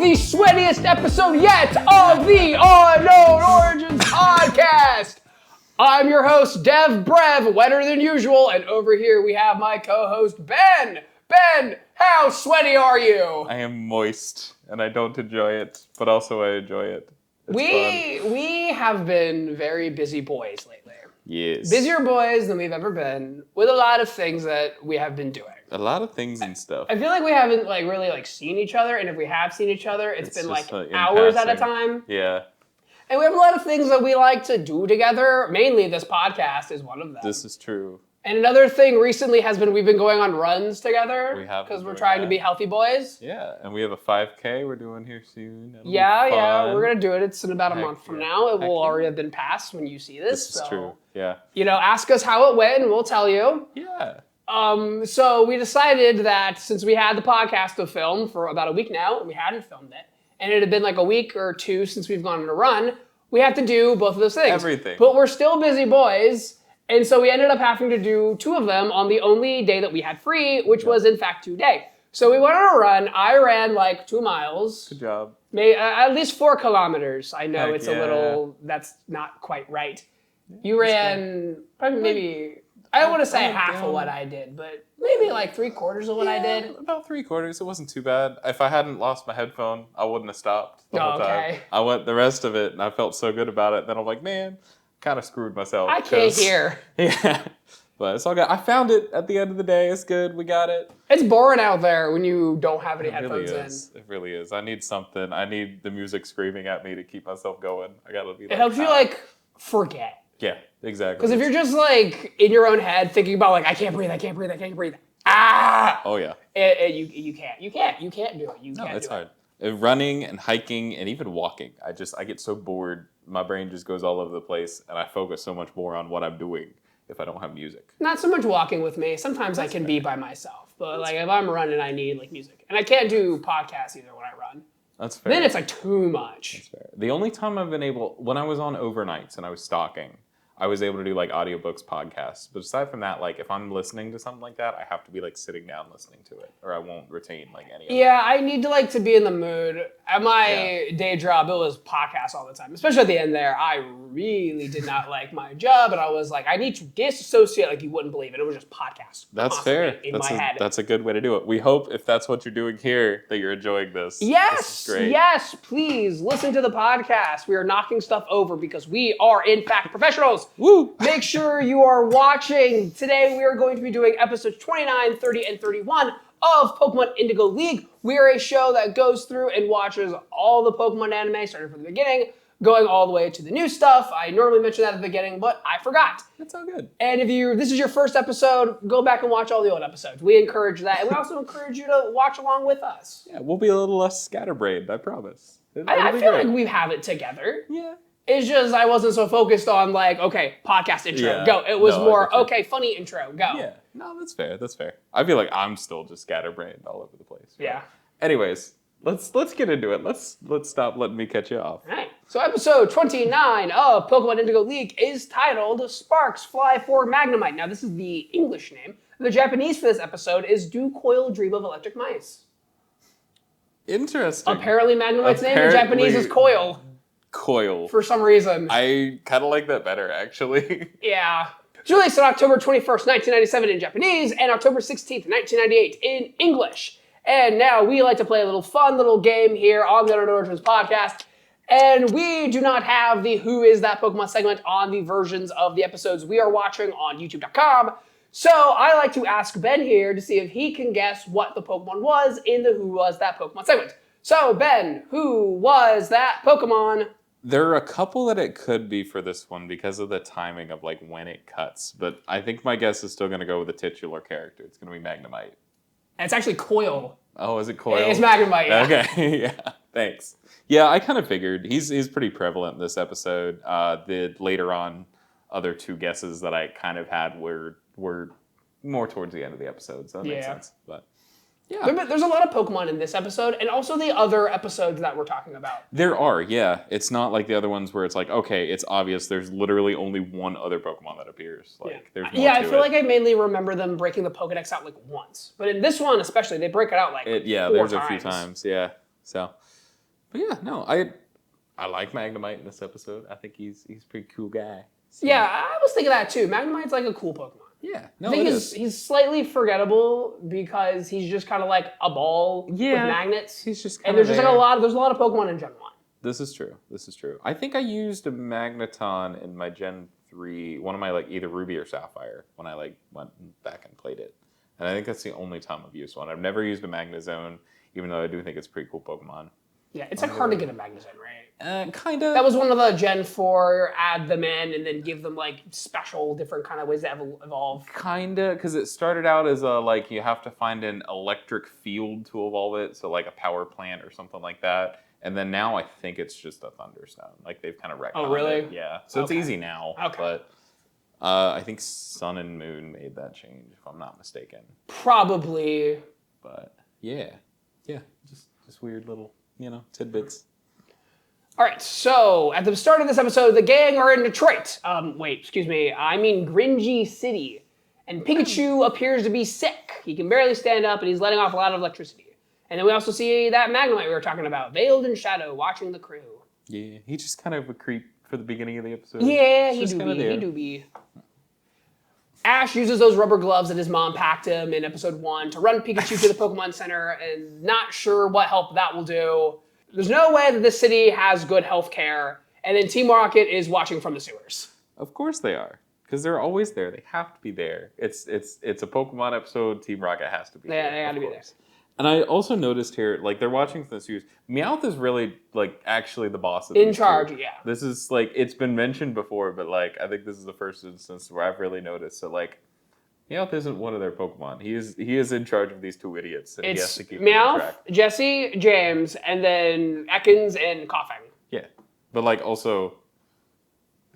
the sweatiest episode yet of the Unknown Origins podcast. I'm your host, DevBrev, wetter than usual, and over here we have my co-host, Ben. Ben, how sweaty are you? I am moist, and I don't enjoy it, but also I enjoy it. We have been very busy boys lately. Yes. Busier boys than we've ever been, with a lot of things that we have been doing. A lot of things and stuff. I feel like we haven't really seen each other, and if we have seen each other, it's been just, hours passing. at a time. Yeah. And we have a lot of things that we like to do together. Mainly this podcast is one of them. This is true. And another thing recently has been we've been going on runs together. We have. Because we're trying to be healthy boys. Yeah, and we have a 5K we're doing here soon. That'll yeah, we're going to do it. It's in about a month from now. It will already have been passed when you see this. This is true, yeah. Ask us how it went and we'll tell you. Yeah. So we decided that since we had the podcast to film for about a week now, and we hadn't filmed it, and it had been like a week or two since we've gone on a run, we have to do both of those things. Everything. But we're still busy boys, and so we ended up having to do two of them on the only day that we had free, which was in fact today. So we went on a run. I ran like 2 miles. Good job. At least 4 kilometers. I know Heck it's a little, that's not quite right. You ran probably maybe, I don't want to say half of what I did, but maybe like 3/4 of what I did. About 3/4. It wasn't too bad. If I hadn't lost my headphone, I wouldn't have stopped the whole time. I went the rest of it, and I felt so good about it. Then I'm like, man, kind of screwed myself. I can't hear. Yeah. But it's all good. I found it at the end of the day. It's good. We got it. It's boring out there when you don't have any headphones in. It really is. I need something. I need the music screaming at me to keep myself going. I gotta be. It helps you forget. Yeah, exactly. Because if you're just in your own head thinking about I can't breathe. Ah. Oh yeah. You can't do it. You can't do it's it. hard. Running and hiking and even walking. I get so bored. My brain just goes all over the place, and I focus so much more on what I'm doing if I don't have music. Not so much walking with me. Sometimes I can be by myself. But if I'm running, I need music. And I can't do podcasts either when I run. That's fair. Then it's too much. That's fair. The only time I've been able, when I was on overnights and I was stalking, I was able to do audiobooks, podcasts. But aside from that, if I'm listening to something like that, I have to be sitting down listening to it, or I won't retain any of it. Yeah, I need to be in the mood. At my day job, it was podcasts all the time. Especially at the end there, I really did not like my job, and I was I need to disassociate like you wouldn't believe it. It was just podcasts. That's fair. In my head. That's a good way to do it. We hope if that's what you're doing here, that you're enjoying this. Yes, this is great. Yes, please listen to the podcast. We are knocking stuff over because we are in fact professionals. Woo! Make sure you are watching. Today we are going to be doing episodes 29, 30, and 31 of Pokemon Indigo League. We are a show that goes through and watches all the Pokemon anime, starting from the beginning, going all the way to the new stuff. I normally mention that at the beginning, but I forgot. That's all good. And if this is your first episode, go back and watch all the old episodes. We encourage that, and we also encourage you to watch along with us. Yeah, we'll be a little less scatterbrained, I promise. I feel like we have it together. Yeah. It's just I wasn't so focused on okay, podcast intro, go. It was more, okay, funny intro, go. Yeah, no, that's fair, that's fair. I feel like I'm still just scatterbrained all over the place. Yeah. Anyways, let's get into it. Let's stop letting me catch you off. All right. So episode 29 of Pokemon Indigo League is titled Sparks Fly for Magnemite. Now this is the English name. The Japanese for this episode is Do Coil Dream of Electric Mice. Interesting. Apparently Magnemite's name in Japanese is Coil. Coil. For some reason. I kind of like that better, actually. Yeah. It was released on October 21st, 1997 in Japanese and October 16th, 1998 in English. And now we like to play a little fun little game here on the Unknown Origins podcast. And we do not have the Who Is That Pokemon segment on the versions of the episodes we are watching on YouTube.com. So I like to ask Ben here to see if he can guess what the Pokemon was in the Who Was That Pokemon segment. So Ben, who was that Pokemon? There are a couple that it could be for this one because of the timing of when it cuts. But I think my guess is still going to go with the titular character. It's going to be Magnemite. It's actually Coil. Oh, is it Coil? It's Magnemite, yeah. Okay, yeah, thanks. Yeah, I kind of figured. He's pretty prevalent in this episode. The later on other 2 guesses that I kind of had were more towards the end of the episode, so that makes sense. But yeah. There's a lot of Pokemon in this episode, and also the other episodes that we're talking about. There are, yeah. It's not like the other ones where it's okay, it's obvious there's literally only one other Pokemon that appears. There's more I feel like I mainly remember them breaking the Pokedex out once. But in this one especially, they break it out 4 there's times. a few times, yeah. So But yeah, no, I like Magnemite in this episode. I think he's a pretty cool guy. So. Yeah, I was thinking that too. Magnemite's like a cool Pokemon. Yeah, I think he's slightly forgettable because he's just kind of like a ball with magnets. He's just and there's just like there's a lot of Pokemon in Gen 1. This is true. I think I used a Magneton in my Gen 3, one of my like either Ruby or Sapphire when I like went back and played it. And I think that's the only time I've used one. I've never used a Magnezone, even though I do think it's a pretty cool Pokemon. Yeah, it's like hard to get a Magnezone, right? Kind of. That was one of the Gen 4, add them in and then give them like special different kind of ways to evolve. Kind of, because it started out as like you have to find an electric field to evolve it, so like a power plant or something like that. And then now I think it's just a Thunderstone. Like they've kind of retconned Oh, really? it. Yeah. So it's easy now. Okay. But I think Sun and Moon made that change, if I'm not mistaken. Probably. But yeah, just weird little tidbits. All right, so at the start of this episode, the gang are in Detroit. Wait, excuse me. I mean Gringy City. And Pikachu appears to be sick. He can barely stand up, and he's letting off a lot of electricity. And then we also see that Magnemite we were talking about, veiled in shadow, watching the crew. Yeah, he's just kind of a creep for the beginning of the episode. Yeah, he do be. Ash uses those rubber gloves that his mom packed him in episode 1 to run Pikachu to the Pokemon Center, and not sure what help that will do. There's no way that this city has good health care, and then Team Rocket is watching from the sewers. Of course they are, because they're always there. They have to be there. It's a Pokemon episode. Team Rocket has to be there. They got to be there. And I also noticed here, like, they're watching from the sewers. Meowth is really, like, actually the boss of in charge, yeah. This is, like, it's been mentioned before, but, like, I think this is the first instance where I've really noticed. So, like, Meowth isn't one of their Pokemon. He is in charge of these two idiots, and he has to keep them on track. Meowth, Jesse, James, and then Ekans and Coughing. Yeah. But, like, also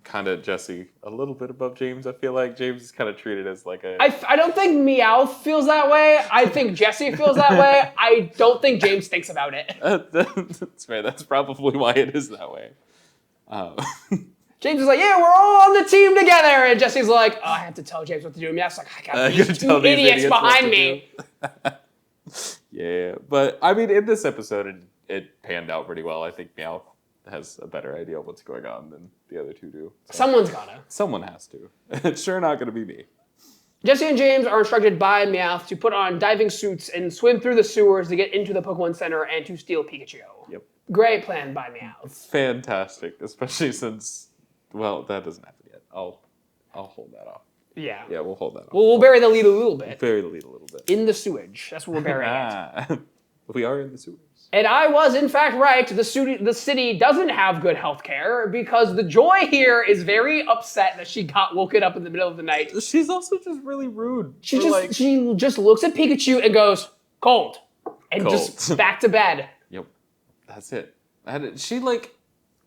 kind of Jesse a little bit above James. I feel like James is kind of treated as like a... I don't think Meowth feels that way. I think Jesse feels that way. I don't think James thinks about it. That's fair. That's probably why it is that way. James is like, yeah, we're all on the team together. And Jesse's like, oh, I have to tell James what to do. And Meowth's like, I got these two idiots behind me. Yeah, but I mean, in this episode, it panned out pretty well. I think Meowth has a better idea of what's going on than the other two do. So someone's gotta. Someone has to. It's sure not going to be me. Jesse and James are instructed by Meowth to put on diving suits and swim through the sewers to get into the Pokemon Center and to steal Pikachu. Yep. Great plan by Meowth. Fantastic, especially since, well, that doesn't happen yet. I'll hold that off. Yeah. Yeah, we'll hold that off. We'll bury the lead a little bit. Bury the lead a little bit. In the sewage. That's where we're burying it. We are in the sewers. And I was, in fact, right. The city doesn't have good health care because the Joy here is very upset that she got woken up in the middle of the night. She's also just really rude. She just looks at Pikachu and goes, cold. And Cold. just back to bed. Yep. That's it.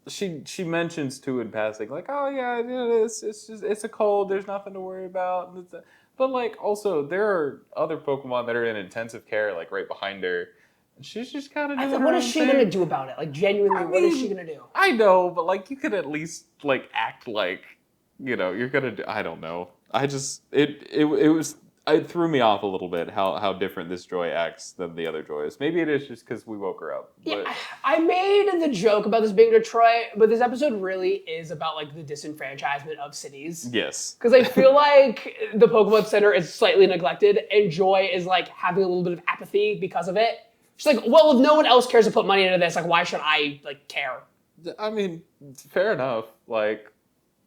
She mentions too in passing, like, oh yeah, it's a cold, there's nothing to worry about. But like also there are other Pokemon that are in intensive care, like right behind her. She's just kind of doing her what own is she thing. Gonna do about it? Like genuinely, what is she gonna do? I know, but like you could at least like act like, you're gonna do, I don't know. I just it threw me off a little bit how different this Joy acts than the other Joys. Maybe it is just because we woke her up. But... Yeah, I made the joke about this being Detroit, but this episode really is about like the disenfranchisement of cities. Yes. Because I feel like the Pokemon Center is slightly neglected, and Joy is like having a little bit of apathy because of it. She's like, well, if no one else cares to put money into this, like, why should I like care? I mean, fair enough. Like,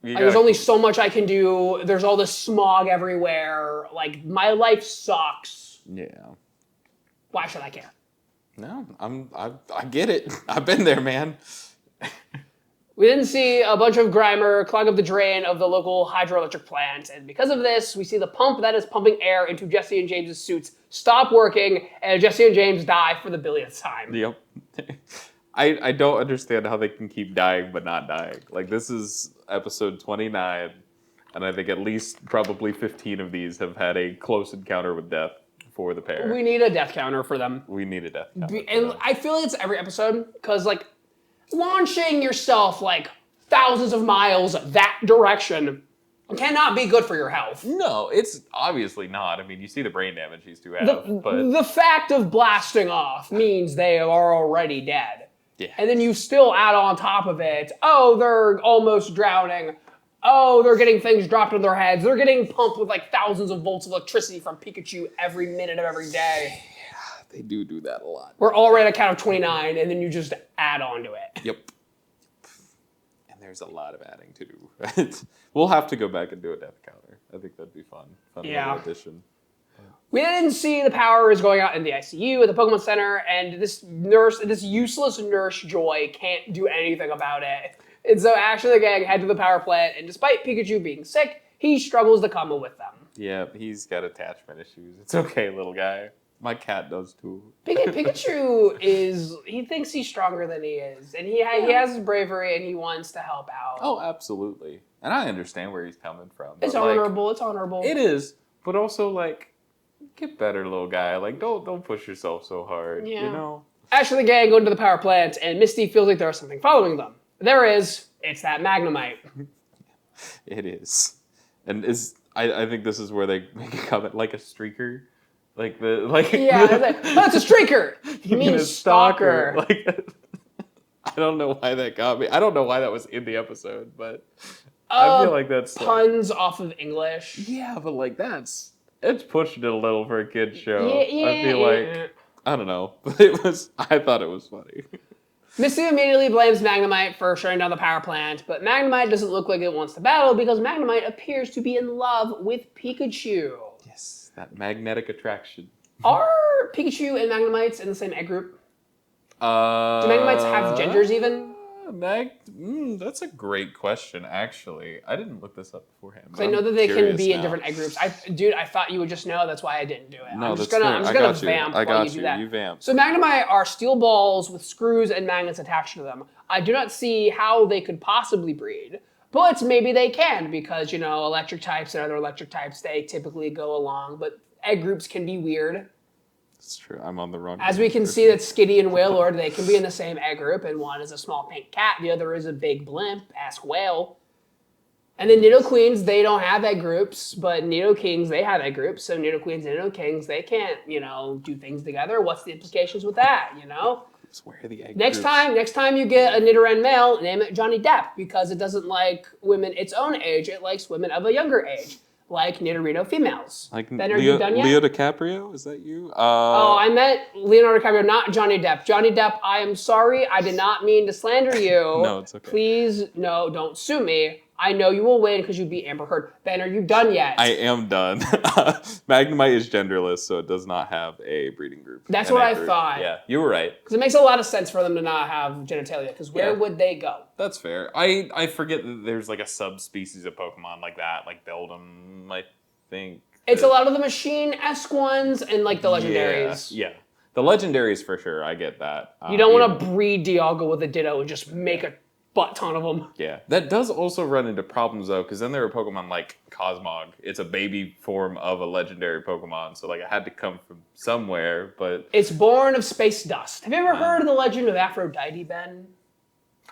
there's only so much I can do. There's all this smog everywhere. Like, my life sucks. Yeah. Why should I care? No, I get it. I've been there, man. We didn't see a bunch of Grimer clog up the drain of the local hydroelectric plant, and because of this, we see the pump that is pumping air into Jesse and James's suits stop working, and Jesse and James die for the billionth time. Yep. I don't understand how they can keep dying but not dying. Like, this is episode 29, and I think at least probably 15 of these have had a close encounter with death for the pair. We need a death counter for them. We need a death counter. And I feel like it's every episode, because, like, launching yourself, like, thousands of miles that direction cannot be good for your health. No, it's obviously not. I mean, you see the brain damage these two have. The fact of blasting off means they are already dead. Yeah. And then you still add on top of it, oh, they're almost drowning. Oh, they're getting things dropped on their heads. They're getting pumped with like thousands of volts of electricity from Pikachu every minute of every day. Yeah, they do that a lot. We're already at a count of 29, and then you just add on to it. Yep. And there's a lot of adding to do. We'll have to go back and do a death counter. I think that'd be fun. Fun little addition. We didn't see the powers going out in the ICU at the Pokemon Center, and this useless nurse Joy can't do anything about it. And so Ash and the gang head to the power plant, and despite Pikachu being sick, he struggles to come with them. Yeah, he's got attachment issues. It's okay, little guy. My cat does too. Pikachu he thinks he's stronger than he is, and he has bravery, and he wants to help out. Oh, absolutely. And I understand where he's coming from. It's honorable. It's honorable. It is, but also get better, little guy. Don't push yourself so hard. Yeah. You know. Ash and the gang go into the power plant, and Misty feels like there's something following them. There is. It's that Magnemite. It is, and I think this is where they make a comment like a streaker, Yeah, it's a streaker. You mean stalker? I don't know why that got me. I don't know why that was in the episode, but I feel like that's puns off of English. Yeah, but it's pushing it a little for a kid's show. Yeah, I feel I don't know, but I thought it was funny. Misty immediately blames Magnemite for shutting down the power plant, but Magnemite doesn't look like it wants to battle because Magnemite appears to be in love with Pikachu. Yes, that magnetic attraction. Are Pikachu and Magnemites in the same egg group? Do Magnemites have genders even? That's a great question, actually. I didn't look this up beforehand. Because I know that they can be in different egg groups. I thought you would just know. That's why I didn't do it. No, I'm just gonna vamp while you do that. You vamp. So Magnemite are steel balls with screws and magnets attached to them. I do not see how they could possibly breed. But maybe they can because, electric types and other electric types, they typically go along. But egg groups can be weird. It's true. I'm on the wrong. As we can see that Skitty and Wailord, they can be in the same egg group, and one is a small pink cat, the other is a big blimp, ask whale. And then Nidoqueens, they don't have egg groups, but Nidokings, they have egg groups, so Nidoqueens and Nidokings, they can't, do things together. What's the implications with that, Where are the egg Next groups? time you get a Nidoran male, name it Johnny Depp, because it doesn't like women its own age, it likes women of a younger age. Like Nidorino females. Ben, are you done yet? Leo DiCaprio? Is that you? I meant Leonardo DiCaprio, not Johnny Depp. Johnny Depp, I am sorry. I did not mean to slander you. No, it's okay. Please, no, don't sue me. I know you will win because you beat Amber Heard. Ben, are you done yet? I am done. Magnemite is genderless, so it does not have a breeding group. That's what I thought. Yeah, you were right. Because it makes a lot of sense for them to not have genitalia, because where would they go? That's fair. I forget that there's a subspecies of Pokemon like that, like Beldum, I think. It's a lot of the machine-esque ones and the legendaries. Yeah. The legendaries for sure, I get that. You don't want to breed Dialga with a Ditto and just make a butt ton of them. Yeah, that does also run into problems though, because then there are Pokemon like Cosmog. It's a baby form of a legendary Pokemon, so it had to come from somewhere. But it's born of space dust. Have you ever heard of the legend of Aphrodite, Ben?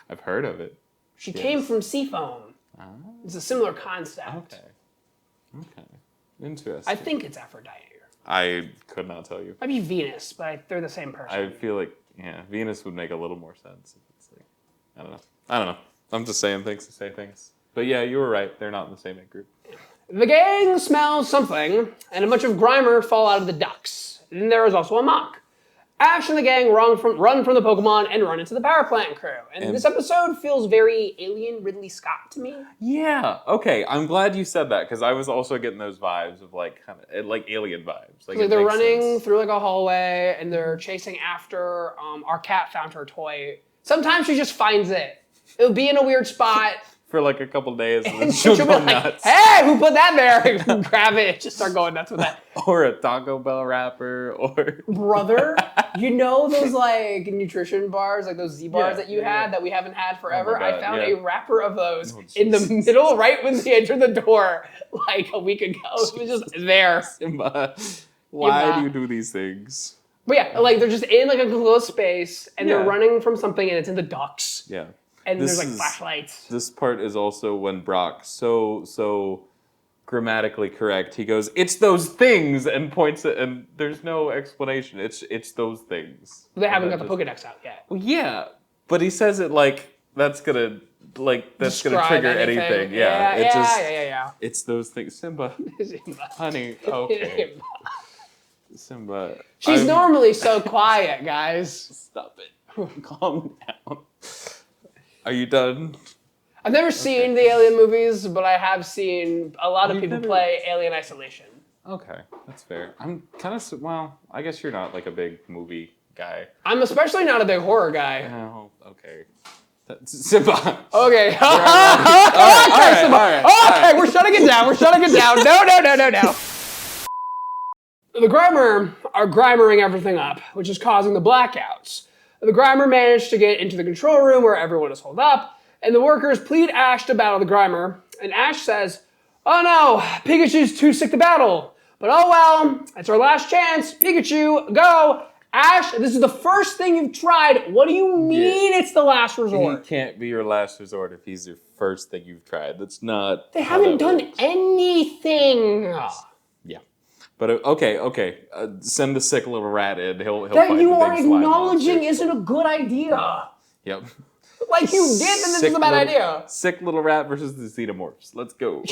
I've heard of it. She came from Seafoam. It's a similar concept. Okay. Interesting. I think it's Aphrodite. I could not tell you. Might be Venus, but they're the same person. I feel like Venus would make a little more sense. If it's I don't know. I'm just saying things to say things. But yeah, you were right. They're not in the same age group. The gang smells something, and a bunch of Grimer fall out of the ducts. And there is also a Mach. Ash and the gang run from the Pokemon and run into the power plant crew. And this episode feels very Alien Ridley Scott to me. Yeah. Okay. I'm glad you said that because I was also getting those vibes of kind of Alien vibes. They're running through a hallway and they're chasing after our cat found her toy. Sometimes she just finds it. It'll be in a weird spot. For a couple days and then she'll go nuts. Hey, who put that there? Grab it and just start going nuts with that. Or a Taco Bell wrapper or... Brother, those nutrition bars, those Z bars that you had that we haven't had forever? God, I found a wrapper of those in the middle, right when they entered the door, a week ago. It was just there. Simba, why do you do these things? But yeah, they're just in a closed space and they're running from something and it's in the ducts. Yeah. And there's flashlights. This part is also when Brock, so grammatically correct, he goes, "It's those things," and points it, and there's no explanation. It's those things. They haven't got the Pokedex out yet. Well, yeah, But he says it like that's gonna Describe trigger anything. Yeah. Yeah. It's those things. Simba, Simba. honey. Okay. Simba. She's normally so quiet, guys. Stop it. Calm down. Are you done? I've never seen the Alien movies, but I have seen a lot of people never- play Alien Isolation. Okay, that's fair. I'm kind of well. I guess you're not like a big movie guy. I'm especially not a big horror guy. Oh, okay. Simba. Okay. All Okay, right, all right. We're shutting it down. We're shutting it down. No. The Grimer are Grimering everything up, which is causing the blackouts. The Grimer managed to get into the control room where everyone is holed up, and the workers plead Ash to battle the Grimer, and Ash says, "Oh no, Pikachu's too sick to battle. But oh well, it's our last chance. Pikachu, go! Ash, this is the first thing you've tried. What do you mean it's the last He resort?" can't be your last resort if he's your first thing you've tried. That's not. They how haven't that done works. anything. Yeah, but okay. Send the sick little rat in. He'll That fight you the are big slime acknowledging monster. isn't a good idea. Yep. Like you did, then this is a bad idea. Sick little rat versus the xenomorphs. Let's go.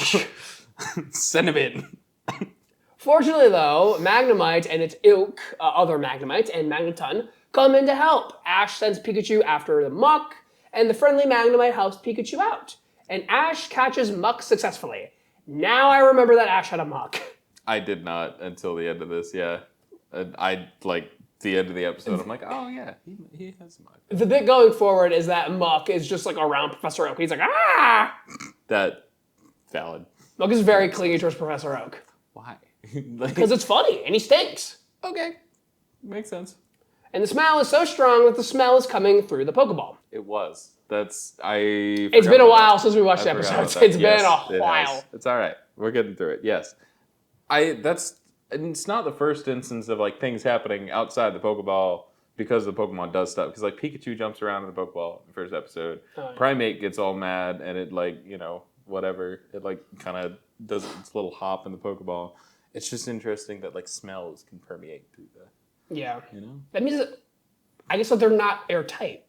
Send him in. Fortunately, though, Magnemite and its ilk, other Magnemite and Magneton, come in to help. Ash sends Pikachu after the Muck, and the friendly Magnemite helps Pikachu out. And Ash catches Muck successfully. Now I remember that Ash had a Muck. I did not until the end of this. Yeah, and I like the end of the episode. I'm like, oh yeah, he has a Muck. The bit going forward is that Muck is just like around Professor Oak. He's like, ah! That valid. Muck is very clingy towards Professor Oak. Why? Because it's funny, and he stinks. Okay, makes sense. And the smell is so strong that the smell is coming through the Pokeball. It was. It's been a while since we watched the forgot episodes. about that. It's been Yes, a it while. has. It's all right. We're getting through it. Yes. And it's not the first instance of like things happening outside the Pokeball because the Pokemon does stuff. Because like Pikachu jumps around in the Pokeball in the first episode. Oh, yeah. Primate gets all mad and it like, whatever. It like kind of does its little hop in the Pokeball. It's just interesting that like smells can permeate through the, Yeah. you know? That means that, I guess that they're not airtight.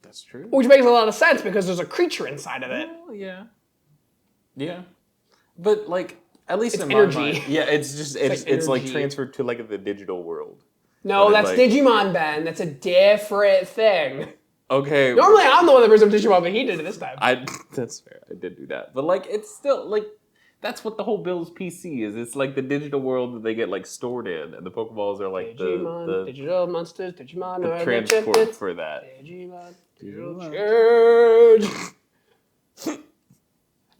That's true. Which makes a lot of sense because there's a creature inside of it. Well, yeah. Yeah. But like at least It's in energy. my mind, yeah, it's like energy. transferred to like the digital world. No, But it, that's like- Digimon, Ben. That's a different thing. Okay. Normally, I'm the one that brings up Digimon, but he did it this time. That's fair. I did do that. But like it's still like that's what the whole Bill's PC is. It's like the digital world that they get like stored in, and the Pokeballs are like Digimon, the digital monsters, Digimon, the are transport legit. for that. Digimon, Digimon. change.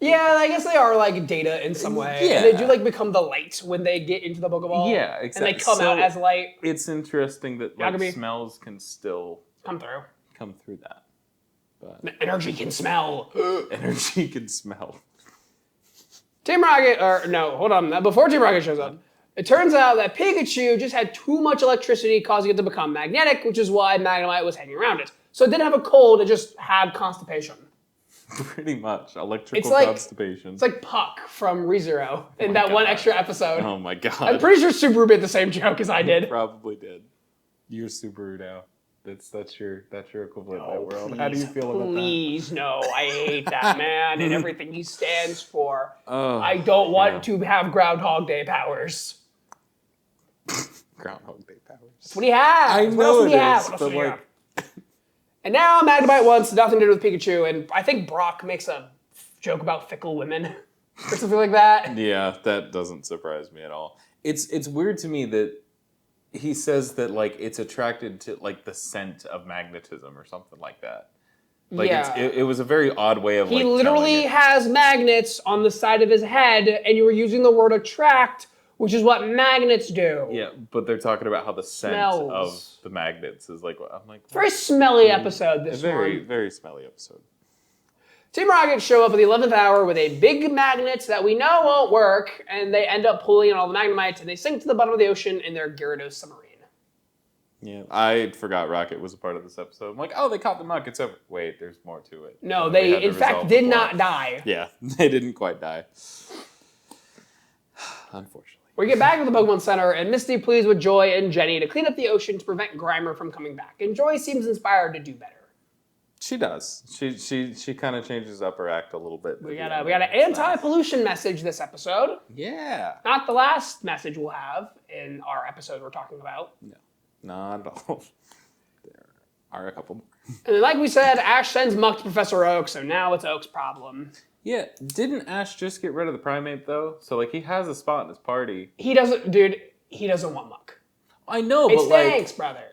Yeah, I guess they are like data in some way. Yeah. And they do like become the light when they get into the Pokeball. Yeah, And exactly. they come out as light. It's interesting that like Yagami. smells can still Come through. come through that, but The energy can smell. energy can smell. Team Rocket, or no, hold on. Before Team Rocket shows up, it turns out that Pikachu just had too much electricity causing it to become magnetic, which is why Magnemite was hanging around it. So it didn't have a cold, it just had constipation. Pretty much electrical It's like- constipation. It's like Puck from ReZero in my that one God. extra episode. Oh my god! I'm pretty sure Subaru made the same joke as I did. Probably did. You're Subaru now. That's your equivalent in that world. How do you feel about that? Please, no. I hate that man and everything he stands for. Oh, I don't want to have Groundhog Day powers. Groundhog Day powers. That's what he has. I What know else would he it have? is, What else but would he like, have? And now Magnemite wants nothing to do with Pikachu, and I think Brock makes a joke about fickle women or something like that. yeah, that doesn't surprise me at all. It's weird to me that he says that like it's attracted to like the scent of magnetism or something like that. Like Yeah. it was a very odd way of He like literally telling it. has magnets on the side of his head, and you were using the word attract, which is what magnets do. Yeah, but they're talking about how the scent Smells. of the magnets is like. I'm like Very smelly episode, a this very one. very smelly episode. Team Rocket show up at the 11th hour with a big magnet that we know won't work, and they end up pulling in all the Magnemites, and they sink to the bottom of the ocean in their Gyarados submarine. Yeah, I forgot Rocket was a part of this episode. I'm like, oh, they caught the Muck. It's over. Wait, there's more to it. No, And then we they had to in fact resolve the did plot. not die. Yeah, they didn't quite die. Unfortunately. We get back to the Pokemon Center, and Misty pleads with Joy and Jenny to clean up the ocean to prevent Grimer from coming back. And Joy seems inspired to do better. She does. She kind of changes up her act a little bit. We got an anti-pollution message this episode. Yeah. Not the last message we'll have in our episode we're talking about. No, not at all. There are a couple more. And like we said, Ash sends Muck to Professor Oak, so now it's Oak's problem. Yeah, didn't Ash just get rid of the primate, though? So, like, he has a spot in his party. He doesn't want Muck. I know, It but, stinks, brother.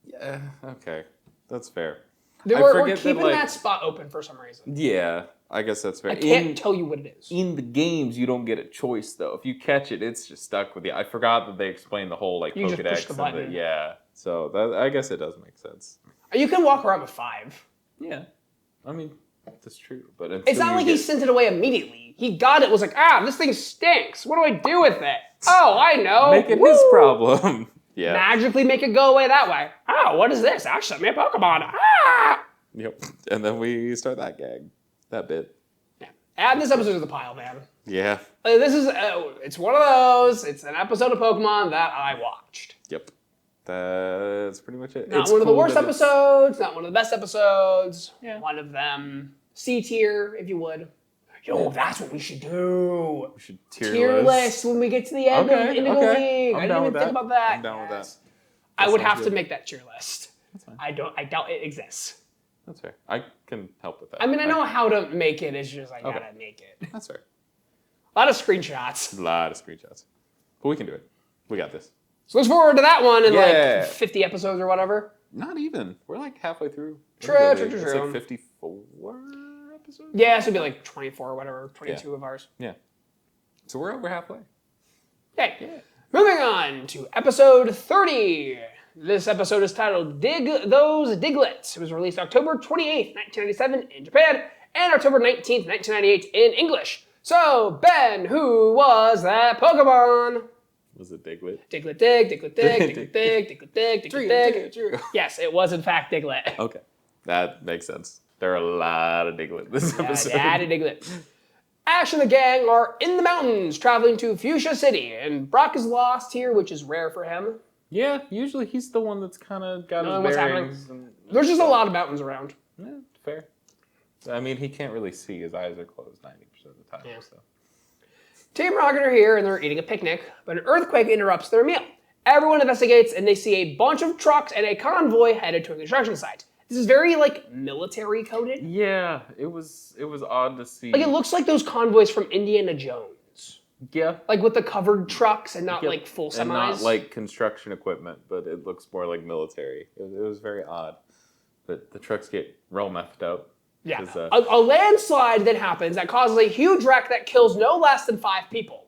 Yeah, okay. That's fair. We're keeping that spot open for some reason. Yeah, I guess that's fair. I can't tell you what it is. In the games, you don't get a choice, though. If you catch it, it's just stuck with you. I forgot that they explained the whole, like, you Pokedex. just push the button. Yeah, so I guess it does make sense. You can walk around with 5. Yeah, I mean, that's true. But it's not like he sent it away immediately. He got it, was like, this thing stinks. What do I do with it? Oh, I know. Make it his problem. Yeah. Magically make it go away that way. Oh, what is this? Ash sent me a Pokemon. Yep. And then we start that gag. That bit. Yeah. Add this episode to the pile, man. Yeah. This is, it's one of those. It's an episode of Pokemon that I watched. Yep. That's pretty much it. Not one of the worst episodes, not one of the best episodes. Yeah. One of them. C tier, if you would. Yo, that's what we should do. We should tier list when we get to the end of Indigo League. I didn't even think about that. I'm down with that. I would have to make that tier list. That's fine. I doubt it exists. That's fair. I can help with that. I mean, I know how to make it. It's just I gotta make it. That's fair. A lot of screenshots. A lot of screenshots. But we can do it. We got this. So let's forward to that one in like 50 episodes or whatever. Not even. We're like halfway through. True. It's like 54 episodes? Yeah, so it'd be like 24 or whatever, 22 of ours. Yeah. So we're over halfway. Okay. Yeah. Moving on to episode 30. This episode is titled Dig Those Diglets. It was released October 28th, 1997 in Japan, and October 19th, 1998 in English. So, Ben, who was that Pokemon? Was it Diglett? Diglett dig, Diglett dig, Diglett dig, Diglett dig, Diglett dig. Yes, it was in fact Diglett. Okay. That makes sense. There are a lot of Diglett this episode. Yeah, a Diglett. Ash and the gang are in the mountains, traveling to Fuchsia City, and Brock is lost here, which is rare for him. Yeah, usually he's the one that's kind of got his bearings. There's just a lot of mountains around. Yeah, fair. I mean, he can't really see. His eyes are closed 90% of the time. Yeah. So. Team Rocket are here, and they're eating a picnic, but an earthquake interrupts their meal. Everyone investigates, and they see a bunch of trucks and a convoy headed to a construction site. This is very, like, military coded. Yeah, it was odd to see. Like, it looks like those convoys from Indiana Jones. Yeah. Like, with the covered trucks and not, like, full semis. And not, like, construction equipment, but it looks more like military. It was very odd. But the trucks get real messed up. Yeah. A landslide then happens that causes a huge wreck that kills no less than 5 people.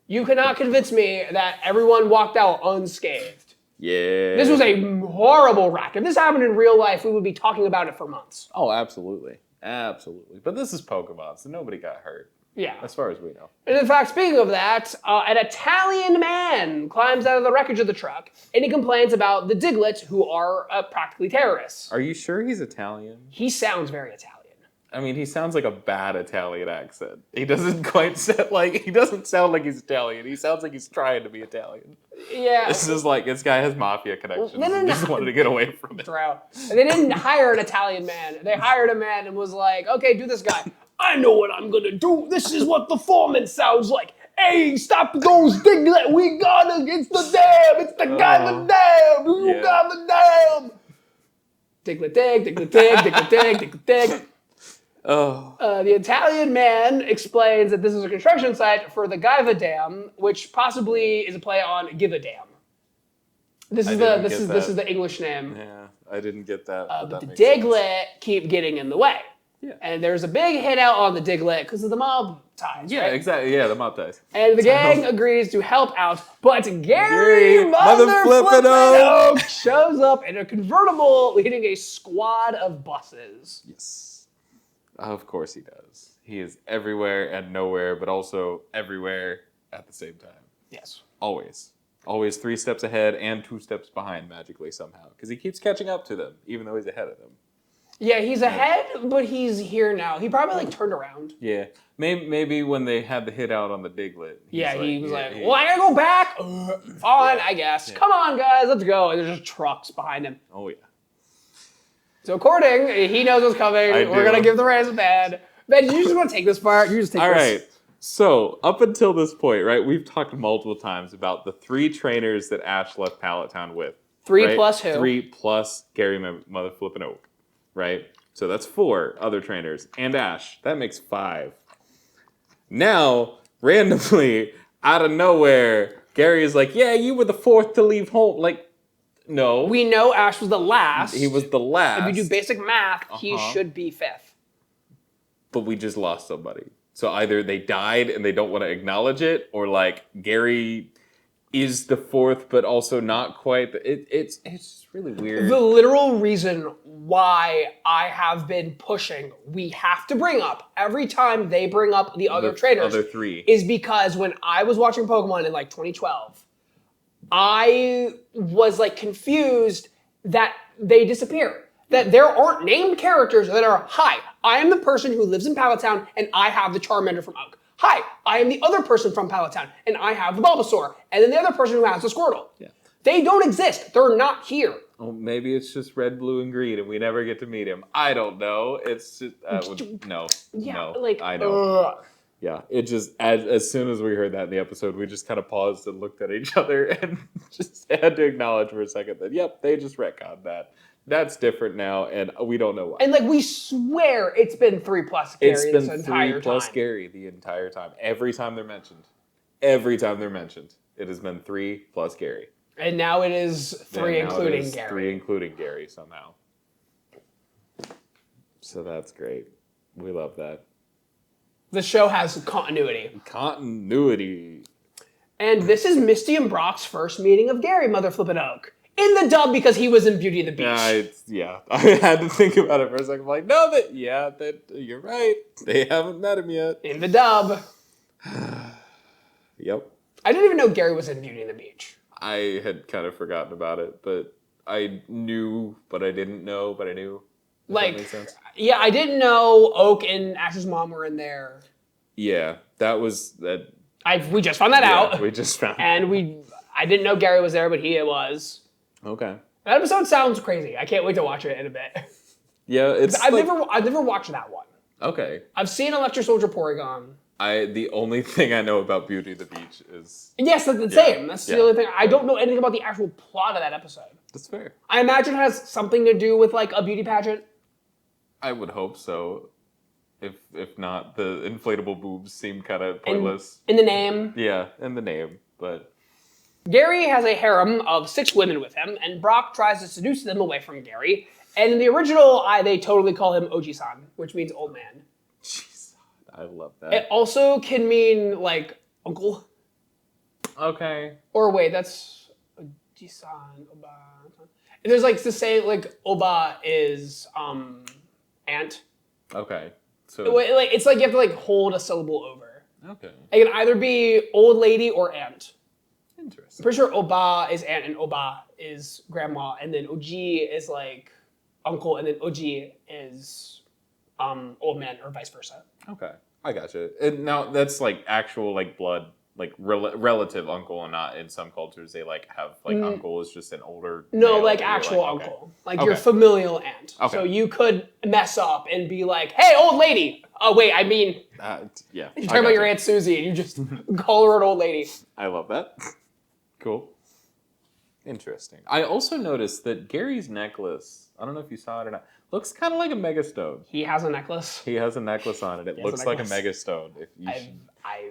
You cannot convince me that everyone walked out unscathed. Yeah. This was a horrible wreck. If this happened in real life, we would be talking about it for months. Oh, absolutely. Absolutely. But this is Pokemon, so nobody got hurt. Yeah. As far as we know. And in fact, speaking of that, an Italian man climbs out of the wreckage of the truck, and he complains about the Diglett, who are practically terrorists. Are you sure he's Italian? He sounds very Italian. I mean, he sounds like a bad Italian accent. He doesn't quite sound like he's Italian. He sounds like he's trying to be Italian. Yeah. This is like, this guy has mafia connections. No. And just wanted to get away from it. And they didn't hire an Italian man. They hired a man and was like, okay, do this guy. I know what I'm gonna do. This is what the foreman sounds like. Hey, stop those Diglett. We gotta, it's the dam. It's the guy the dam. You got the dam. Diglett dig, Diglett dig, Diglett dig, Diglett dig. The Italian man explains that this is a construction site for the Gaiva Dam, which possibly is a play on Give a Dam. This is the English name. Yeah, I didn't get that. But the Diglett keep getting in the way. Yeah. And there's a big hit out on the Diglett because of the mob ties. Yeah, right? exactly. Yeah, the mob ties. And the gang agrees to help out, but Gary Motherflippin' Oak shows up in a convertible leading a squad of buses. Yes. Of course he does. He is everywhere and nowhere, but also everywhere at the same time. Yes. Always. Always 3 steps ahead and 2 steps behind magically somehow. Because he keeps catching up to them, even though he's ahead of them. Yeah, he's ahead, but he's here now. He probably like turned around. Yeah. Maybe when they had the hit out on the Diglett. He was like, well, I gotta go back. Fine, I guess. Come on, guys, let's go. And there's just trucks behind him. Oh, yeah. So according, he knows what's coming. We're going to give the Rams a bad. Ben, you just want to take this part? You just take this. All right. So up until this point, right, we've talked multiple times about the 3 trainers that Ash left Pallet Town with. 3 right? plus who? 3 plus Gary Mother Flippin' Oak, right? So that's 4 other trainers. And Ash. That makes 5. Now, randomly, out of nowhere, Gary is like, yeah, you were the 4th to leave home. Like, no. We know Ash was the last. He was the last. If you do basic math, he should be 5th. But we just lost somebody. So either they died and they don't want to acknowledge it, or like Gary is the 4th, but also not quite. It's really weird. The literal reason why I have been pushing, we have to bring up every time they bring up the other trainers. Other 3. Is because when I was watching Pokemon in like 2012, I was like confused that they disappear. That there aren't named characters that are, hi, I am the person who lives in Pallet Town and I have the Charmander from Oak. Hi, I am the other person from Pallet Town and I have the Bulbasaur. And then the other person who has the Squirtle. Yeah. They don't exist. They're not here. Oh, maybe it's just red, blue, and green and we never get to meet him. I don't know. It's just, no. Like, I know. Yeah, it just, as soon as we heard that in the episode, we just kind of paused and looked at each other and just had to acknowledge for a second that, yep, they just retconned that. That's different now, and we don't know why. And like we swear it's been 3 plus Gary this entire time. It's been 3 plus Gary the entire time. Every time they're mentioned, it has been 3 plus Gary. And now it is 3 including Gary. 3 including Gary somehow. So that's great. We love that. The show has continuity. And this is Misty and Brock's first meeting of Gary Mother Flippin' Oak. In the dub because he was in Beauty and the Beast. Yeah, I had to think about it for a second. I'm like, no, you're right. They haven't met him yet. In the dub. Yep. I didn't even know Gary was in Beauty and the Beast. I had kind of forgotten about it, but I knew, but I didn't know, but I knew. Like, that makes sense. Yeah, I didn't know Oak and Ash's mom were in there. Yeah, that was that. We just found that out. We just found. And I didn't know Gary was there, but he was. Okay. That episode sounds crazy. I can't wait to watch it in a bit. Yeah, I've never watched that one. Okay. I've seen Electro Soldier Porygon. The only thing I know about Beauty and the Beast is... Yes, that's the same. That's the only thing. I don't know anything about the actual plot of that episode. That's fair. I imagine it has something to do with like a beauty pageant. I would hope so. If not, the inflatable boobs seem kind of pointless. In the name. Yeah, in the name, but... Gary has a harem of 6 women with him, and Brock tries to seduce them away from Gary. And in the original, they totally call him Oji-san, which means old man. Jeez, I love that. It also can mean, like, uncle. Okay. Or wait, that's Oji-san, Oba. And there's, like, to say, like, Oba is, aunt. Okay. So... Like, it's like you have to, like, hold a syllable over. Okay. It can either be old lady or aunt. Interesting. I'm pretty sure Oba is aunt and Oba is grandma, and then Oji is like uncle, and then Oji is old man, or vice versa. Okay, I gotcha. And now that's like actual like blood, like relative uncle, and not in some cultures they like have like uncle is just an older. No, like actual uncle, like your familial aunt. Okay. So you could mess up and be like, "Hey, old lady." Oh wait, I mean, yeah. You're talking about your Aunt Susie, and you just call her an old lady. I love that. Cool. Interesting. I also noticed that Gary's necklace, I don't know if you saw it or not, looks kind of like a megastone. He has a necklace? He has a necklace on it. It looks like a megastone.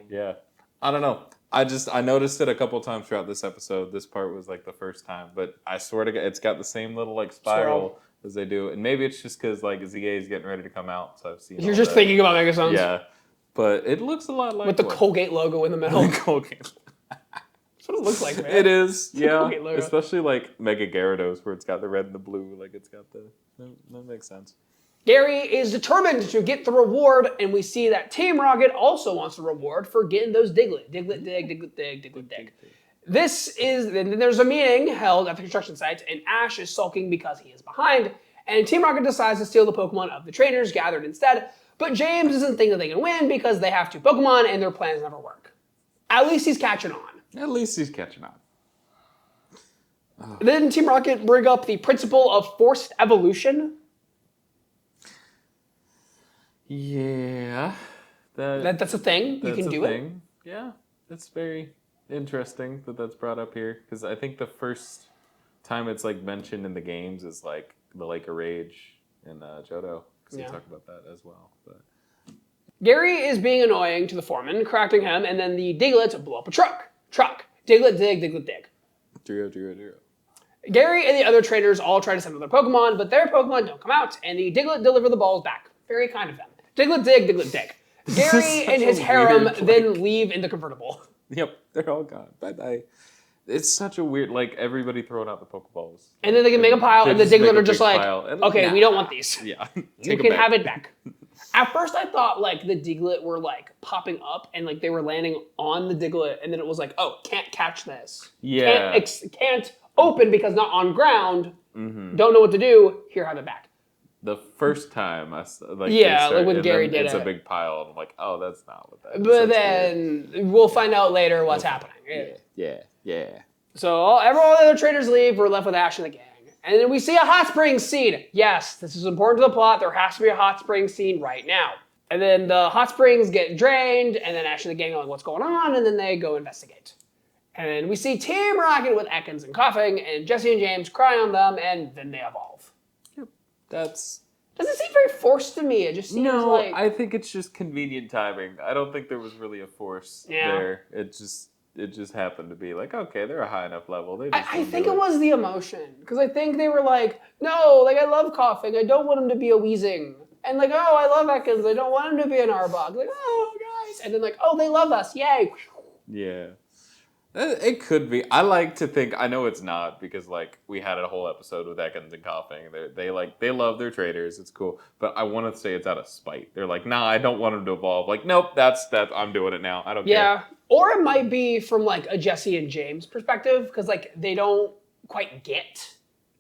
Yeah. I don't know. I noticed it a couple times throughout this episode. This part was like the first time, but I swear to God, it's got the same little like spiral as they do. And maybe it's just because like ZA is getting ready to come out, so I've seen You're just thinking about megastones? Yeah. But it looks a lot like with the Colgate logo in the middle. Colgate. That's what it looks like, man. It is, yeah. Especially like Mega Gyarados, where it's got the red and the blue. Like it's got the. That makes sense. Gary is determined to get the reward, and we see that Team Rocket also wants the reward for getting those Diglett. Diglett dig. This is, then there's a meeting held at the construction site, and Ash is sulking because he is behind. And Team Rocket decides to steal the Pokemon of the trainers gathered instead, but James doesn't think that they can win because they have 2 Pokemon and their plans never work. At least he's catching on. At least he's catching on. Then Team Rocket bring up the principle of forced evolution. Yeah. That's a thing. You can do it. Yeah. It's very interesting that that's brought up here. Because I think the first time it's like mentioned in the games is like the Lake of Rage in Johto. Because we talk about that as well. But Gary is being annoying to the foreman, correcting him, and then the Diglett blow up a truck. Diglett dig, Diglett dig. Drio. Gary and the other trainers all try to send their Pokemon, but their Pokemon don't come out, and the Diglett deliver the balls back. Very kind of them. Diglett dig, Diglett dig. Gary and his harem then leave in the convertible. Yep, they're all gone. Bye-bye. It's such a weird, like, everybody throwing out the Pokeballs. And then they can make a pile, and the Diglett are just like, okay, we don't want these. Yeah. You can have it back. At first, I thought, like, the Diglett were, like, popping up, and, like, they were landing on the Diglett, and then it was like, oh, can't catch this. Yeah. Can't open because not on ground. Don't know what to do. Here, have it back. The first time, like when Gary did it. It's a big pile, and I'm like, oh, that's not what that is. But then we'll find out later what's happening. Yeah. So all the other traders leave. We're left with Ash and the gang. And then we see a hot spring scene. Yes, this is important to the plot. There has to be a hot spring scene right now. And then the hot springs get drained, and then Ash and the gang are like, what's going on? And then they go investigate. And then we see Team Rocket with Ekans and Coughing, and Jesse and James cry on them, and then they evolve. Yep. Doesn't seem very forced to me. It just seems like... I think it's just convenient timing. I don't think there was really a force there. It just happened to be like, okay, they're a high enough level. I think it was the emotion. Because I think they were like, no, like, I love Coughing. I don't want him to be a Weezing. And like, oh, I love Ekans. I don't want him to be an Arbok. Like, oh, guys. And then like, oh, they love us. Yay. Yeah. It could be. I like to think, I know it's not, because like we had a whole episode with Ekans and Coughing. They love their traders. It's cool. But I want to say it's out of spite. They're like, nah, I don't want them to evolve. Like, nope, that's I'm doing it now. I don't care. Yeah. Or it might be from like a Jesse and James perspective, because like they don't quite get